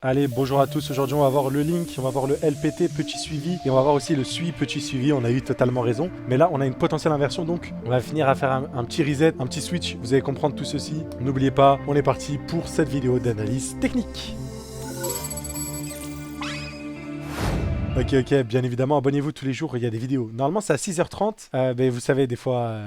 Allez, bonjour à tous. Aujourd'hui, on va voir le link, on va voir le LPT petit suivi et on va voir aussi le SUI petit suivi. On a eu totalement raison. Mais là, on a une potentielle inversion, donc on va finir à faire un petit reset, un petit switch. Vous allez comprendre tout ceci. N'oubliez pas, on est parti pour cette vidéo d'analyse technique. Ok, bien évidemment, abonnez-vous tous les jours, il y a des vidéos. Normalement, c'est à 6h30, mais vous savez, des fois,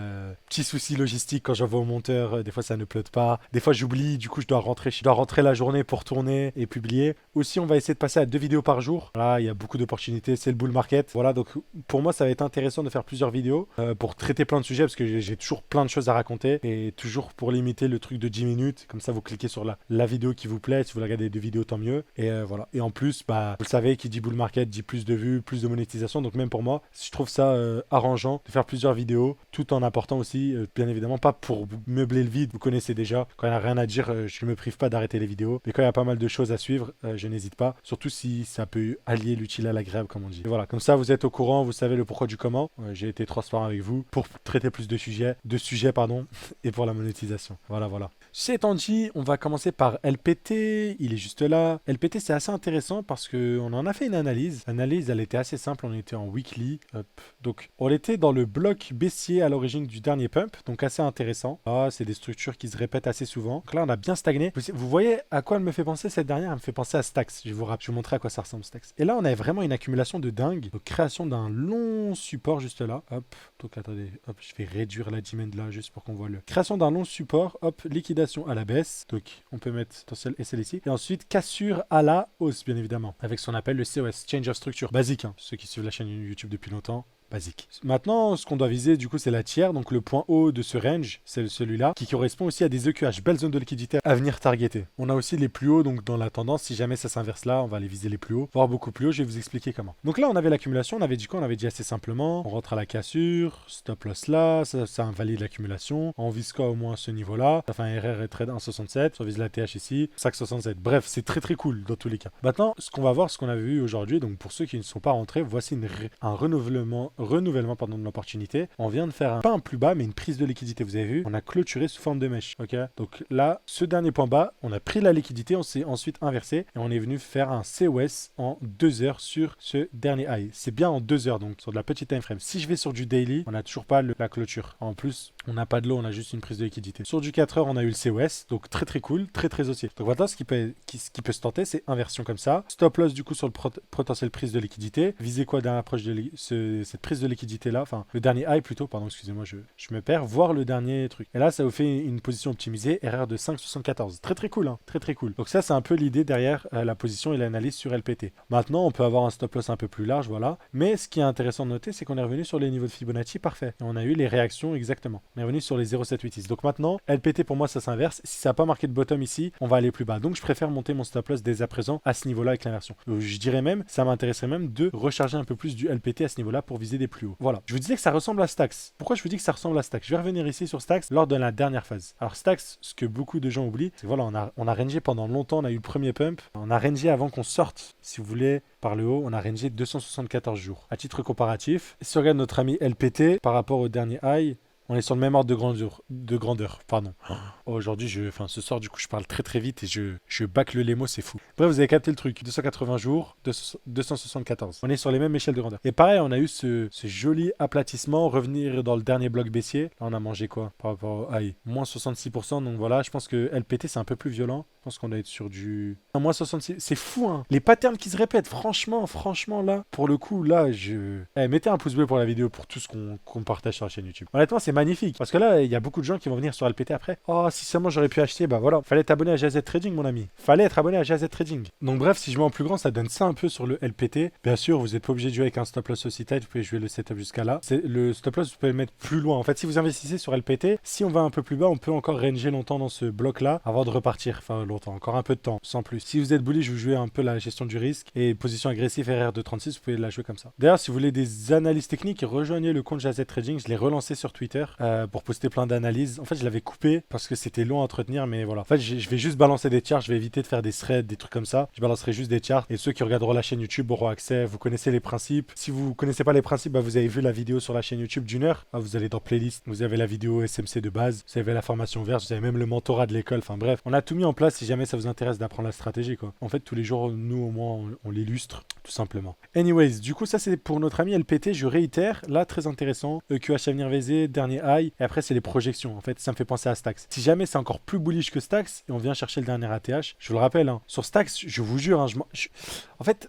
petit souci logistique quand j'envoie au monteur, des fois ça ne upload pas, des fois j'oublie, du coup je dois rentrer la journée pour tourner et publier. Aussi, on va essayer de passer à 2 vidéos par jour. Là, il y a beaucoup d'opportunités, c'est le bull market. Voilà, donc pour moi, ça va être intéressant de faire plusieurs vidéos pour traiter plein de sujets, parce que j'ai toujours plein de choses à raconter, et toujours pour limiter le truc de 10 minutes, comme ça vous cliquez sur la vidéo qui vous plaît, si vous regardez 2 vidéos, tant mieux. Et voilà, et en plus, bah, vous le savez, qui dit bull market dit plus de vues, plus de monétisation. Donc même pour moi, je trouve ça arrangeant de faire plusieurs vidéos, tout en apportant aussi, bien évidemment, pas pour meubler le vide. Vous connaissez déjà, quand il n'y a rien à dire, je ne me prive pas d'arrêter les vidéos. Mais quand il y a pas mal de choses à suivre, je n'hésite pas. Surtout si ça peut allier l'utile à l'agréable, comme on dit. Et voilà, comme ça, vous êtes au courant, vous savez le pourquoi du comment. J'ai été transparent avec vous pour traiter plus de sujets, pardon, et pour la monétisation. Voilà. Ceci étant dit, on va commencer par LPT. Il est juste là. LPT, c'est assez intéressant parce qu'on en a fait une analyse. L'analyse, elle était assez simple. On était en weekly. Hop. Donc, on était dans le bloc baissier à l'origine du dernier pump. Donc, assez intéressant. Ah, c'est des structures qui se répètent assez souvent. Donc là, on a bien stagné. Vous voyez à quoi elle me fait penser cette dernière? Elle me fait penser à Stax. Je vais vous montrer à quoi ça ressemble, Stax. Et là, on a vraiment une accumulation de dingue. Donc, création d'un long support juste là. Hop. Donc, attendez. Hop, je vais réduire la demand là juste pour qu'on voit le. Création d'un long support. Hop, liquidation à la baisse, donc on peut mettre potentiel SL ici, et ensuite cassure à la hausse bien évidemment, avec ce qu'on appelle le COS, Change of Structure, basique, hein. Ceux qui suivent la chaîne YouTube depuis longtemps, basique. Maintenant, ce qu'on doit viser, du coup, c'est la tiers. Donc, le point haut de ce range, c'est celui-là, qui correspond aussi à des EQH, belles zones de liquidité à venir targeter. On a aussi les plus hauts, donc dans la tendance, si jamais ça s'inverse là, on va aller viser les plus hauts, voire beaucoup plus haut. Je vais vous expliquer comment. Donc là, on avait l'accumulation. On avait dit quoi? On avait dit assez simplement, on rentre à la cassure, stop loss là, ça invalide l'accumulation. On vise quoi au moins à ce niveau-là? Ça fait un RR et trade 1,67. On vise la TH ici, 5,67. Bref, c'est très cool dans tous les cas. Maintenant, ce qu'on va voir, ce qu'on avait vu aujourd'hui, donc pour ceux qui ne sont pas rentrés, voici un renouvellement pardon, de l'opportunité. On vient de faire pas un plus bas mais une prise de liquidité, vous avez vu, on a clôturé sous forme de mèche. Ok, donc là ce dernier point bas, on a pris la liquidité, on s'est ensuite inversé et on est venu faire un COS en 2 heures sur ce dernier high. C'est bien en 2 heures, donc sur de la petite time frame. Si je vais sur du daily, on n'a toujours pas la clôture. En plus, on n'a pas de lot, on a juste une prise de liquidité. Sur du 4 heures, on a eu le COS, donc très cool, très haussier. Donc maintenant, ce qui peut se tenter, c'est inversion comme ça. Stop loss du coup sur le potentiel prise de liquidité. Visez quoi dans l'approche de cette prise de liquidité là, enfin le dernier high plutôt, pardon, excusez-moi, je me perds, voir le dernier truc. Et là, ça vous fait une position optimisée, RR de 5,74. Très cool, hein, très cool. Donc ça, c'est un peu l'idée derrière la position et l'analyse sur LPT. Maintenant, on peut avoir un stop loss un peu plus large, voilà. Mais ce qui est intéressant de noter, c'est qu'on est revenu sur les niveaux de Fibonacci, parfait. Et on a eu les réactions exactement. On est revenu sur les 0,786. Donc maintenant, LPT pour moi, ça s'inverse. Si ça n'a pas marqué de bottom ici, on va aller plus bas. Donc je préfère monter mon stop loss dès à présent à ce niveau-là avec l'inversion. Je dirais même, ça m'intéresserait même de recharger un peu plus du LPT à ce niveau-là pour viser des plus hauts. Voilà. Je vous disais que ça ressemble à Stax. Pourquoi je vous dis que ça ressemble à Stax? Je vais revenir ici sur Stax lors de la dernière phase. Alors Stax, ce que beaucoup de gens oublient, c'est que voilà, on a rangé pendant longtemps, on a eu le premier pump. On a rangé avant qu'on sorte, si vous voulez, par le haut, on a rangé 274 jours. À titre comparatif, si on regarde notre ami LPT par rapport au dernier high, on est sur le même ordre de grandeur, pardon. Oh, aujourd'hui, ce soir, du coup, je parle très vite et je bâcle les mots, c'est fou. Bref, vous avez capté le truc. 280 jours, 274. On est sur les mêmes échelles de grandeur. Et pareil, on a eu ce joli aplatissement, revenir dans le dernier bloc baissier. Là, on a mangé quoi par rapport au high? Moins 66%. Donc voilà, je pense que LPT, c'est un peu plus violent. Je pense qu'on va être sur du... Non, moins 66. C'est fou, hein. Les patterns qui se répètent. Franchement, là, pour le coup, là, mettez un pouce bleu pour la vidéo, pour tout ce qu'on partage sur la chaîne YouTube. Honnêtement, c'est magnifique. Parce que là, il y a beaucoup de gens qui vont venir sur LPT après. Oh, si seulement j'aurais pu acheter, bah voilà. Fallait être abonné à GZ Trading, mon ami. Fallait être abonné à GZ Trading. Donc bref, si je mets en plus grand, ça donne ça un peu sur le LPT. Bien sûr, vous n'êtes pas obligé de jouer avec un stop loss aussi tight. Vous pouvez jouer le setup jusqu'à là. Le stop loss, vous pouvez le mettre plus loin. En fait, si vous investissez sur LPT, si on va un peu plus bas, on peut encore ranger longtemps dans ce bloc-là avant de repartir. Enfin, longtemps. Encore un peu de temps, sans plus. Si vous êtes bullish, vous jouez un peu la gestion du risque. Et position agressive RR de 36, vous pouvez la jouer comme ça. D'ailleurs, si vous voulez des analyses techniques, rejoignez le compte GZ Trading. Je l'ai relancé sur Twitter. pour poster plein d'analyses. En fait, je l'avais coupé parce que c'était long à entretenir, mais voilà. En fait, je vais juste balancer des charts, je vais éviter de faire des threads, des trucs comme ça. Je balancerai juste des charts et ceux qui regarderont la chaîne YouTube auront accès. Vous connaissez les principes. Si vous connaissez pas les principes, bah, vous avez vu la vidéo sur la chaîne YouTube d'1 heure. Ah, vous allez dans playlist, vous avez la vidéo SMC de base, vous avez la formation verte, vous avez même le mentorat de l'école. Enfin bref, on a tout mis en place si jamais ça vous intéresse d'apprendre la stratégie quoi. En fait, tous les jours, nous au moins, on l'illustre tout simplement. Anyways, du coup, ça c'est pour notre ami LPT. Je réitère, là très intéressant. EQH Avenir VZ, dernier high. Et après, c'est les projections. En fait, ça me fait penser à Stax. Si jamais c'est encore plus bullish que Stax et on vient chercher le dernier ATH, je vous le rappelle, hein, sur Stax, je vous jure, hein, en fait,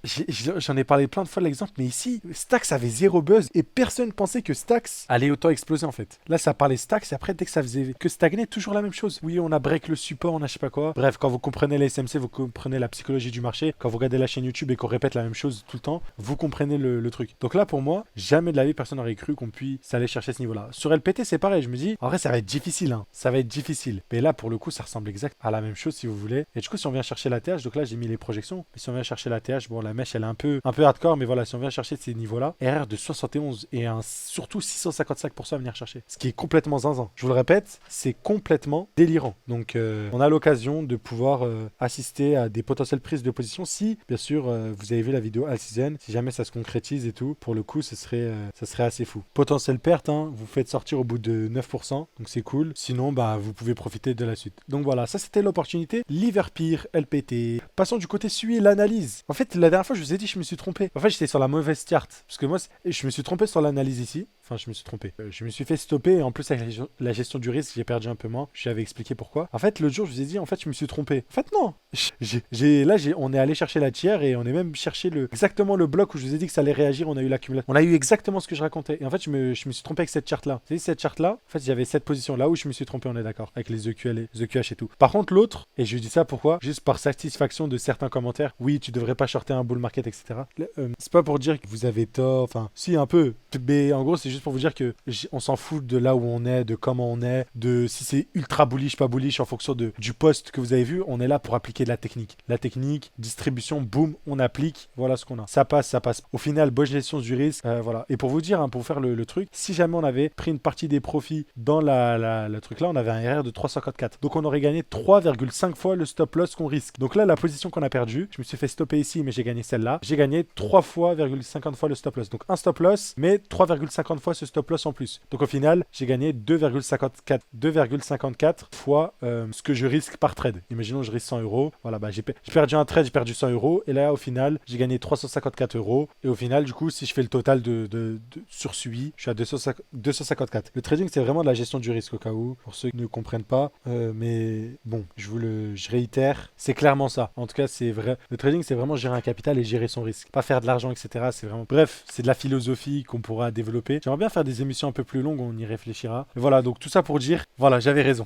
j'en ai parlé plein de fois de l'exemple, mais ici, Stax avait zéro buzz et personne pensait que Stax allait autant exploser en fait. Là, ça parlait Stax et après, dès que ça faisait que stagner, toujours la même chose. Oui, on a break le support, on a je sais pas quoi. Bref, quand vous comprenez les SMC, vous comprenez la psychologie du marché. Quand vous regardez la chaîne YouTube et qu'on répète la même chose tout le temps, vous comprenez le truc. Donc là, pour moi, jamais de la vie, personne n'aurait cru qu'on puisse aller chercher ce niveau-là. Sur LPT, c'est pareil. Je me dis, en vrai, ça va être difficile. Hein. Ça va être difficile. Mais là, pour le coup, ça ressemble exact à la même chose si vous voulez. Et du coup, si on vient chercher la TH, donc là, j'ai mis les projections. Mais si on vient chercher la TH, bon, la mèche, elle est un peu hardcore. Mais voilà, si on vient chercher ces niveaux-là, RR de 71 et surtout 655% à venir chercher. Ce qui est complètement zinzin. Je vous le répète, c'est complètement délirant. Donc, on a l'occasion de pouvoir assister à des potentielles prises de position si, bien sûr, vous avez vu la vidéo All Season. Si jamais ça se concrétise et tout, pour le coup, ça serait assez fou. Potentielle perte, hein, vous faites sortir au bout de 9%, donc c'est cool. Sinon, bah, vous pouvez profiter de la suite. Donc voilà, ça c'était l'opportunité. Liverpeer, LPT. Passons du côté SUI, l'analyse. En fait, la dernière fois, je vous ai dit, je me suis trompé. En fait, j'étais sur la mauvaise charte. Parce que moi, je me suis trompé sur l'analyse ici. Enfin, je me suis trompé. Je me suis fait stopper et en plus, avec la gestion du risque, j'ai perdu un peu moins. Je vous avais expliqué pourquoi. En fait, l'autre jour, je vous ai dit, en fait, je me suis trompé. En fait, non. On est allé chercher la tiers et on est même cherché exactement le bloc où je vous ai dit que ça allait réagir. On a eu l'accumulation. On a eu exactement ce que je racontais. Et en fait, je me suis trompé avec cette charte-là. Vous voyez, cette charte-là, en fait, j'avais cette position là où je me suis trompé, on est d'accord. Avec les EQL, les EQH et tout. Par contre, l'autre, et je dis ça pourquoi? Juste par satisfaction de certains commentaires. Oui, tu devrais pas shorter un bull market, etc. C'est pas pour dire que vous avez tort. Enfin, si, un peu. Mais en gros, c'est juste pour vous dire que on s'en fout de là où on est, de comment on est, de si c'est ultra bullish, pas bullish en fonction du poste que vous avez vu. On est là pour appliquer de la technique. La technique, distribution, boum, on applique. Voilà ce qu'on a. Ça passe, ça passe. Au final, bonne gestion du risque. Voilà. Et pour vous dire, hein, pour faire le truc, si jamais on avait pris une partie des profits dans le truc là, on avait un RR de 354. Donc on aurait gagné 3,5 fois le stop loss qu'on risque. Donc là, la position qu'on a perdue, je me suis fait stopper ici, mais j'ai gagné celle-là. J'ai gagné 3 fois, 50 fois le stop loss. Donc un stop loss, mais 3,50 fois ce stop loss en plus. Donc au final, j'ai gagné 2,54 fois ce que je risque par trade. Imaginons je risque 100 euros. Voilà, bah, j'ai perdu un trade, j'ai perdu 100 euros. Et là, au final, j'ai gagné 354 euros. Et au final, du coup, si je fais le total sur SUI, je suis à 254. Le trading, c'est vraiment de la gestion du risque au cas où, pour ceux qui ne comprennent pas. Mais bon, je réitère, c'est clairement ça. En tout cas, c'est vrai. Le trading, c'est vraiment gérer un capital et gérer son risque. Pas faire de l'argent, etc. C'est vraiment... Bref, c'est de la philosophie qu'on pourra développer. J'aimerais bien faire des émissions un peu plus longues, on y réfléchira. Mais voilà, donc tout ça pour dire, voilà, j'avais raison.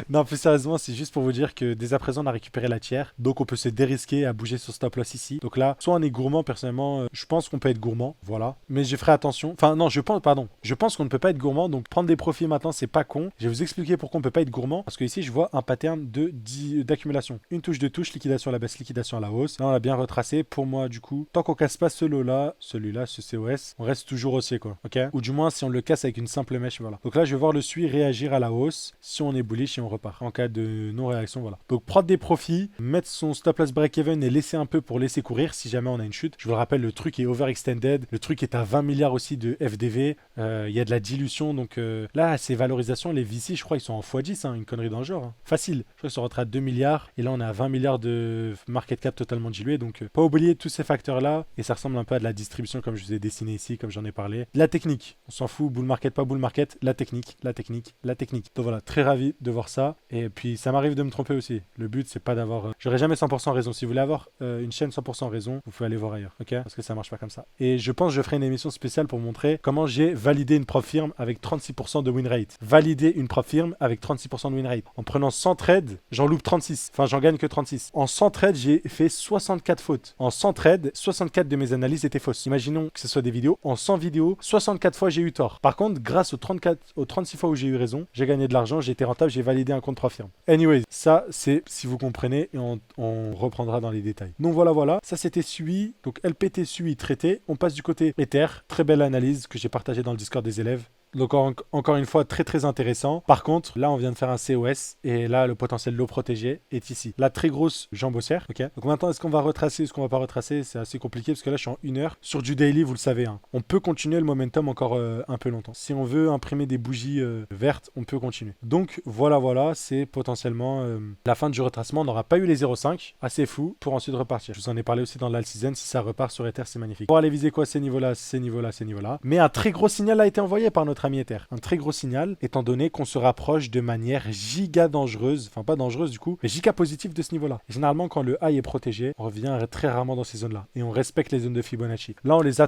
Non, plus sérieusement, c'est juste pour vous dire que dès à présent, on a récupéré la tiers. Donc, on peut se dérisquer à bouger sur stop loss ici. Donc là, soit on est gourmand, personnellement, je pense qu'on peut être gourmand. Voilà. Mais je ferai attention. Enfin, non, je pense qu'on ne peut pas être gourmand. Donc, prendre des profits maintenant, c'est pas con. Je vais vous expliquer pourquoi on peut pas être gourmand. Parce que ici, je vois un pattern d'accumulation. Une touche de touche, liquidation à la baisse, liquidation à la hausse. Là, on l'a bien retracé. Pour moi, du coup, tant qu'on casse pas ce lot-là, celui-là, ce COS, on reste toujours haussier, quoi. Ok? Ou du moins, si on le casse avec une simple mèche, voilà. Donc là, je vais voir le SUI réagir à la hausse. Si on est bullish et on repart. En cas de non-réaction, voilà. Donc prendre des profits, mettre son stop loss break-even et laisser un peu pour laisser courir si jamais on a une chute. Je vous le rappelle, le truc est overextended. Le truc est à 20 milliards aussi de FDV. Il y a de la dilution. Donc là, ces valorisations, les VC, je crois, ils sont en x10. Hein, une connerie dans le genre. Hein. Facile. Je crois qu'ils sont rentrés à 2 milliards. Et là, on est à 20 milliards de market cap totalement dilué. Donc pas oublier tous ces facteurs-là. Et ça ressemble un peu à de la distribution comme je vous ai dessiné ici, comme j'en ai parlé. La technique. On s'en fout. Bull market, pas bull market. La technique. La technique. La technique. Donc voilà, très ravi de voir ça. Et puis ça m'arrive de me tromper aussi. Le but c'est pas d'avoir... J'aurai jamais 100% raison. Si vous voulez avoir une chaîne 100% raison, vous pouvez aller voir ailleurs. Ok? Parce que ça marche pas comme ça. Et je pense que je ferai une émission spéciale pour montrer comment j'ai validé une prop firme avec 36% de win rate. Valider une prop firme avec 36% de win rate. En prenant 100 trades, j'en loupe 36. Enfin j'en gagne que 36. En 100 trades, j'ai fait 64 fautes. En 100 trades, 64 de mes analyses étaient fausses. Imaginons que ce soit des vidéos. En 100 vidéos, 64 fois j'ai eu tort. Par contre, grâce aux 36 fois où j'ai eu raison, j'ai gagné de l'argent, j'ai été rentable, j'ai validé un compte prop firme. Anyways, ça c'est si vous comprenez et on reprendra dans les détails. Donc voilà. Ça c'était SUI. Donc LPT SUI traité. On passe du côté Ether. Très belle analyse que j'ai partagée dans le Discord des élèves. Donc encore une fois, très très intéressant. Par contre, là on vient de faire un COS et là le potentiel low protégé est ici. La très grosse jambe haussière, ok. Donc maintenant, est-ce qu'on va retracer, est-ce qu'on va pas retracer? C'est assez compliqué parce que là je suis en 1 heure. Sur du daily, vous le savez, hein, on peut continuer le momentum encore un peu longtemps. Si on veut imprimer des bougies vertes, on peut continuer. Donc voilà, c'est potentiellement la fin du retracement. On n'aura pas eu les 0,5, assez fou, pour ensuite repartir. Je vous en ai parlé aussi dans l'alt season. Si ça repart sur Ether, c'est magnifique. Pour aller viser quoi? Ces niveaux-là, ces niveaux-là, ces niveaux-là. Mais un très gros signal a été envoyé par notre ami Ether. Un très gros signal, étant donné qu'on se rapproche de manière giga dangereuse, enfin pas dangereuse du coup, mais giga positive de ce niveau-là. Généralement, quand le high est protégé, on revient très rarement dans ces zones-là et on respecte les zones de Fibonacci. Là, on les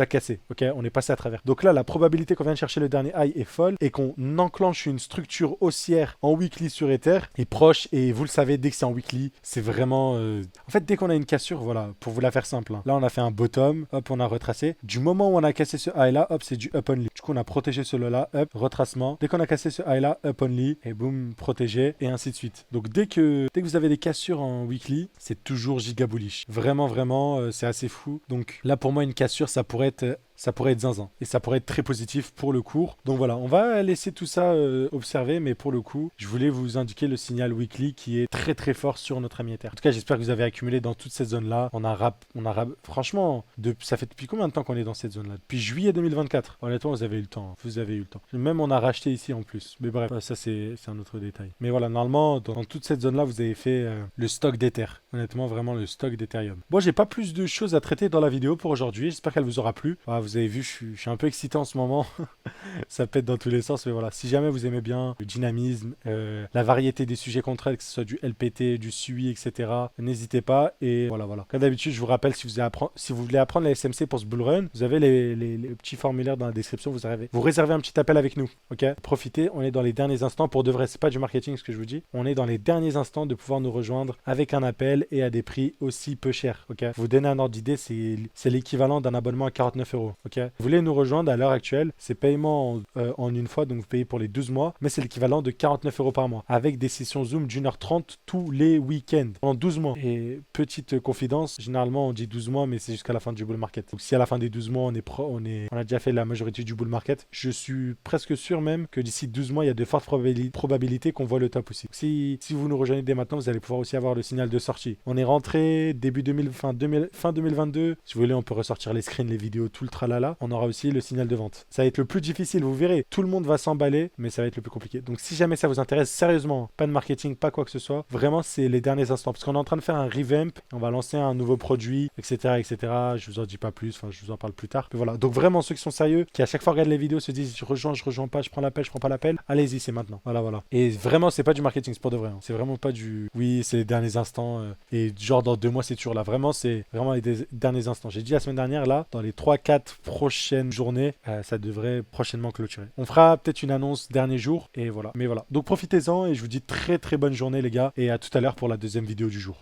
a cassés, ok? On est passé à travers. Donc là, la probabilité qu'on vienne chercher le dernier high est folle et qu'on enclenche une structure haussière en weekly sur Ether est proche. Et vous le savez, dès que c'est en weekly, c'est vraiment. En fait, dès qu'on a une cassure, voilà, pour vous la faire simple, hein. Là, on a fait un bottom, hop, on a retracé. Du moment où on a cassé ce high-là, hop, c'est du up only. Du coup, on a protégé ce low-là, up, retracement. Dès qu'on a cassé ce high-là, up only, et boum, protégé, et ainsi de suite. Donc, dès que vous avez des cassures en weekly, c'est toujours giga bullish. Vraiment, c'est assez fou. Donc, là, pour moi, une cassure, ça pourrait être zinzin. Et ça pourrait être très positif pour le cours. Donc voilà, on va laisser tout ça observer. Mais pour le coup, je voulais vous indiquer le signal weekly qui est très très fort sur notre ami Ether. En tout cas, j'espère que vous avez accumulé dans toute cette zone-là. Franchement, ça fait depuis combien de temps qu'on est dans cette zone-là? Depuis juillet 2024. Honnêtement, vous avez eu le temps. Vous avez eu le temps. Même on a racheté ici en plus. Mais bref, ça c'est un autre détail. Mais voilà, normalement, dans toute cette zone-là, vous avez fait le stock d'Ether. Honnêtement, vraiment le stock d'Ethereum. Bon, j'ai pas plus de choses à traiter dans la vidéo pour aujourd'hui. J'espère qu'elle vous aura plu. Voilà, vous avez vu, je suis un peu excité en ce moment. Ça pète dans tous les sens. Mais voilà, si jamais vous aimez bien le dynamisme, la variété des sujets qu'on traite, que ce soit du LPT, du SUI, etc., n'hésitez pas. Et voilà. Comme d'habitude, je vous rappelle, si vous voulez apprendre la SMC pour ce bull run, vous avez les petits formulaires dans la description. Vous réservez un petit appel avec nous. Ok, profitez. On est dans les derniers instants. Pour de vrai, c'est pas du marketing ce que je vous dis. On est dans les derniers instants de pouvoir nous rejoindre avec un appel et à des prix aussi peu chers. Ok, vous donner un ordre d'idée, c'est l'équivalent d'un abonnement à 49 euros. Ok, vous voulez nous rejoindre à l'heure actuelle, c'est paiement en une fois, donc vous payez pour les 12 mois, mais c'est l'équivalent de 49 euros par mois, avec des sessions Zoom d'1h30 tous les week-ends, pendant 12 mois. Et petite confidence, généralement on dit 12 mois, mais c'est jusqu'à la fin du bull market. Donc si à la fin des 12 mois, on a déjà fait la majorité du bull market, je suis presque sûr même que d'ici 12 mois, il y a de fortes probabilités qu'on voit le top aussi. Si vous nous rejoignez dès maintenant, vous allez pouvoir aussi avoir le signal de sortie. On est rentré fin 2022. Si vous voulez, on peut ressortir les screens, les vidéos, tout le tralala. On aura aussi le signal de vente. Ça va être le plus difficile, vous verrez. Tout le monde va s'emballer, mais ça va être le plus compliqué. Donc si jamais ça vous intéresse, sérieusement, pas de marketing, pas quoi que ce soit, vraiment c'est les derniers instants. Parce qu'on est en train de faire un revamp, on va lancer un nouveau produit, etc. Je vous en dis pas plus, enfin je vous en parle plus tard. Mais voilà, donc vraiment ceux qui sont sérieux, qui à chaque fois regardent les vidéos, se disent je rejoins pas, je prends l'appel, je prends pas l'appel, allez-y, c'est maintenant. Voilà. Et vraiment, c'est pas du marketing, c'est pour de vrai. Hein. C'est vraiment pas du oui, c'est les derniers instants. Et genre dans 2 mois, c'est toujours là. Vraiment, c'est vraiment les derniers instants. J'ai dit la semaine dernière, là, dans les 3-4 prochaines journées, ça devrait prochainement clôturer. On fera peut-être une annonce dernier jour. Et voilà. Mais voilà. Donc profitez-en et je vous dis très très bonne journée, les gars. Et à tout à l'heure pour la deuxième vidéo du jour.